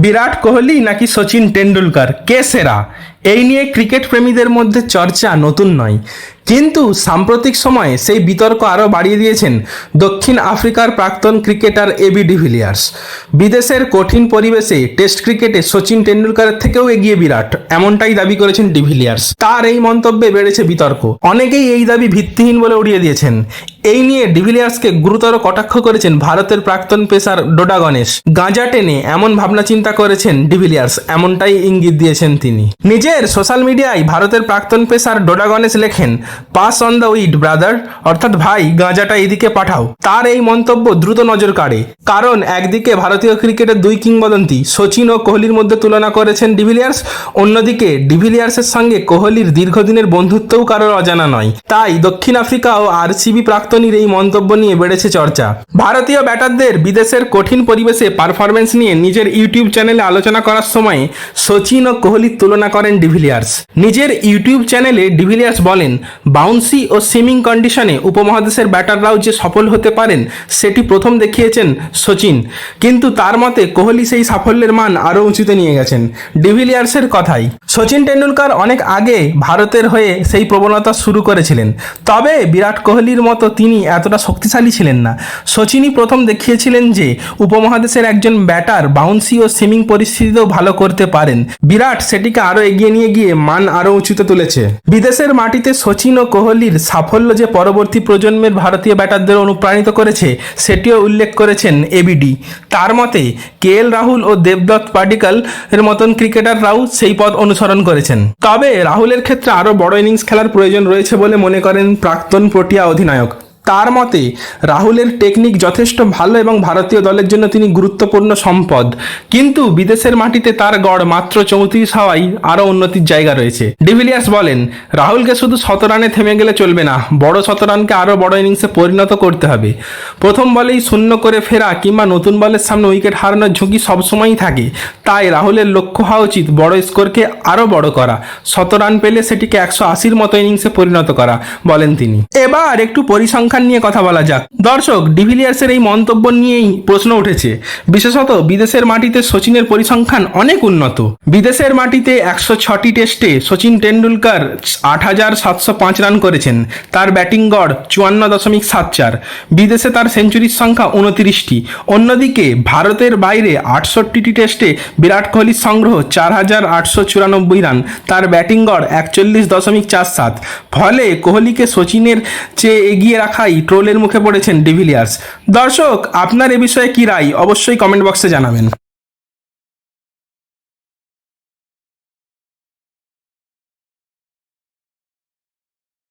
বিরাট কোহলি নাকি সচিন টেন্ডুলকার কে সেরা? এই নিয়ে ক্রিকেট প্রেমীদের মধ্যে চর্চা নতুন নয়, কিন্তু সাম্প্রতিক সময়ে সেই বিতর্ক আরও বাড়িয়ে দিয়েছেন দক্ষিণ আফ্রিকার প্রাক্তন ক্রিকেটার এবি ডিভিলিয়ার্স। বিদেশের কঠিন পরিবেশে টেস্ট ক্রিকেটে সচিন টেন্ডুলকারের থেকেও এগিয়ে বিরাট, এমনটাই দাবি করেছেন ডিভিলিয়ার্স। তার এই মন্তব্যে বেড়েছে বিতর্ক, অনেকেই এই দাবি ভিত্তিহীন বলে উড়িয়ে দিয়েছেন। এই নিয়ে ডিভিলিয়ার্সকে গুরুতর কটাক্ষ করেছেন ভারতের প্রাক্তন পেসার ডোডা গণেশ। গাঁজা টেনে এমন ভাবনা চিন্তা করেছেন ডিভিলিয়ার্স, এমনটাই ইঙ্গিত দিয়েছেন তিনি। নিজের সোশ্যাল মিডিয়ায় ভারতের প্রাক্তন পেসার ডোডা গণেশ লেখেন, pass on the weed brother, অর্থাৎ ভাই গাঁজাটা এদিকে পাঠাও। তার এই মন্তব্য দ্রুত নজর কাড়ে, কারণ একদিকে ভারতীয় ক্রিকেটের দুই কিংবদন্তি সচিন ও কোহলির মধ্যে তুলনা করেছেন ডিভিলিয়ার্স, অন্যদিকে ডিভিলিয়ার্সের সঙ্গে কোহলির দীর্ঘদিনের বন্ধুত্বও কারোর অজানা নয়। তাই দক্ষিণ আফ্রিকা ও আরসিবি প্রাক্তনীর এই মন্তব্য নিয়ে বেড়েছে চর্চা। ভারতীয় ব্যাটারদের বিদেশের কঠিন পরিবেশে পারফরমেন্স নিয়ে নিজের ইউটিউব চ্যানেলে আলোচনা করার সময় সচিন ও কোহলির তুলনা করেন ডিভিলিয়ার্স। নিজের ইউটিউব চ্যানেলে ডিভিলিয়ার্স বলেন, বাউন্সি ও সিমিং কন্ডিশনে উপমহাদেশের ব্যাটাররাও যে সফল হতে পারেন সেটি প্রথম দেখিয়েছেন সচিন, কিন্তু তার মতে কোহলি সেই সাফল্যের মান আরও উঁচুতে নিয়ে গেছেন। ডিভিলিয়ার্সের কথাই, সচিন টেন্ডুলকার অনেক আগে ভারতের হয়ে সেই প্রবণতা শুরু করেছিলেন, তবে বিরাট কোহলির মতো তিনি এতটা শক্তিশালী ছিলেন না। সচিনই প্রথম দেখিয়েছিলেন যে উপমহাদেশের একজন ব্যাটার বাউন্সি ও সিমিং পরিস্থিতিতেও ভালো করতে পারেন। বিরাট সেটিকে আরও এগিয়ে নিয়ে গিয়ে মান আরও উঁচুতে তুলেছে। বিদেশের মাটিতে সচিন ও কোহলির সাফল্য যে পরবর্তী প্রজন্মের ভারতীয় ব্যাটারদের অনুপ্রাণিত করেছে সেটিও উল্লেখ করেছেন এবিডি। তার মতে কেএল রাহুল ও দেবদত্ত পাডিক্কল এর মতন ক্রিকেটাররাও সেই পথ অনুসরণ করেছেন। তবে রাহুলের ক্ষেত্রে আরও বড় ইনিংস খেলার প্রয়োজন রয়েছে বলে মনে করেন প্রাক্তন প্রোটিয়া অধিনায়ক। তার মতে রাহুলের টেকনিক যথেষ্ট ভালো এবং ভারতীয় দলের জন্য তিনি গুরুত্বপূর্ণ সম্পদ, কিন্তু বিদেশের মাটিতে তার গড় মাত্র 34 হওয়ায় আরও উন্নতির জায়গা রয়েছে। ডিভিলিয়ার্স বলেন, রাহুলকে শুধু 100 রানে থেমে গেলে চলবে না, বড় 100 রানকে আরও বড় ইনিংসে পরিণত করতে হবে। প্রথম বলেই শূন্য করে ফেরা কিংবা নতুন বলের সামনে উইকেট হারানোর ঝুঁকি সবসময়ই থাকে, তাই রাহুলের লক্ষ্য হওয়া উচিত বড় স্কোরকে আরও বড় করা, 100 রান পেলে সেটিকে 180-র মতো ইনিংসে পরিণত করা, বলেন তিনি। এবার একটু পরিসংখ্যান নিয়ে কথা বলা যাক। দর্শক, ডিভিলিয়ার্সের এই মন্তব্য নিয়েই প্রশ্ন উঠেছে, বিশেষত বিদেশের মাটিতে সচিনের পরিসংখ্যান অনেক উন্নত। বিদেশের মাটিতে 106টি টেস্টে সচিন টেন্ডুলকার 8,705 রান করেছেন, তার ব্যাটিং গড় 54.74। বিদেশে তার সেঞ্চুরির সংখ্যা 29টি। অন্যদিকে ভারতের বাইরে 68টি টেস্টে বিরাট কোহলির সংগ্রহ 4,894 রান, তার ব্যাটিং গড় 41.47। ফলে কোহলিকে সচিনের চেয়ে এগিয়ে রাখাই ট্রোলের মুখে পড়েছেন ডিভিলিয়ার্স। দর্শক, আপনার এ বিষয়ে কি রায় অবশ্যই কমেন্ট বক্সে জানাবেন।